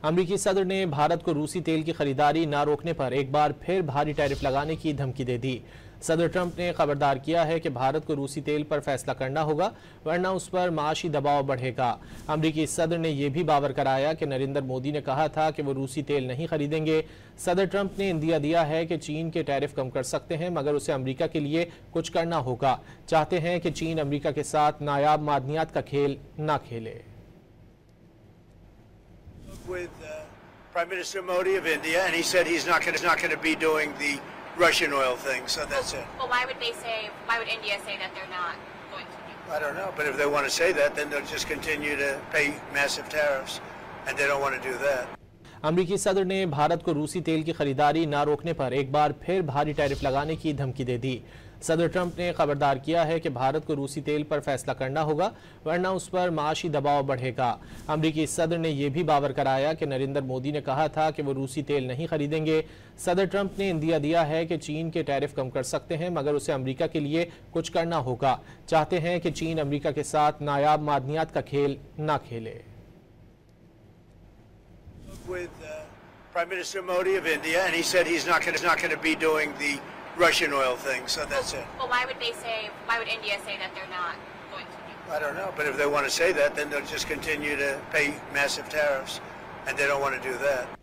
अमरीकी सदर ने भारत को रूसी तेल की खरीदारी न रोकने पर एक बार फिर भारी टैरिफ लगाने की धमकी दे दी। सदर ट्रंप ने खबरदार किया है कि भारत को रूसी तेल पर फैसला करना होगा, वरना उस पर माशी दबाव बढ़ेगा। अमरीकी सदर ने यह भी बावर कराया कि नरेंद्र मोदी ने कहा था कि वो रूसी तेल नहीं खरीदेंगे। सदर ट्रंप ने इंदिया दिया है कि चीन के टैरिफ कम कर सकते हैं, मगर उसे अमरीका के लिए कुछ करना होगा। चाहते हैं कि चीन अमरीका के साथ नायाब मादनियात का खेल न खेले। With Prime Minister Modi of India, and he said he's not going to be doing the Russian oil thing. So that's it. Well, why would India say that they're not going to do? I don't know, but if they want to say that, then they'll just continue to pay massive tariffs, and they don't want to do that. अमरीकी सदर ने भारत को रूसी तेल की खरीदारी न रोकने पर एक बार फिर भारी टैरिफ लगाने की धमकी दे दी। सदर ट्रंप ने खबरदार किया है कि भारत को रूसी तेल पर फैसला करना होगा, वरना उस पर माशी दबाव बढ़ेगा। अमरीकी सदर ने यह भी बावर कराया कि नरेंद्र मोदी ने कहा था कि वो रूसी तेल नहीं खरीदेंगे। सदर ट्रंप ने इंदिया दिया है कि चीन के टैरिफ कम कर सकते हैं, मगर उसे अमरीका के लिए कुछ करना होगा। चाहते हैं कि चीन अमरीका के साथ नायाब मादनियात का खेल न खेले। With Prime Minister Modi of India, and he said he's not going to be doing the Russian oil thing. So that's it. Well, why would India say that they're not going to do? I don't know, but if they want to say that, then they'll just continue to pay massive tariffs, and they don't want to do that.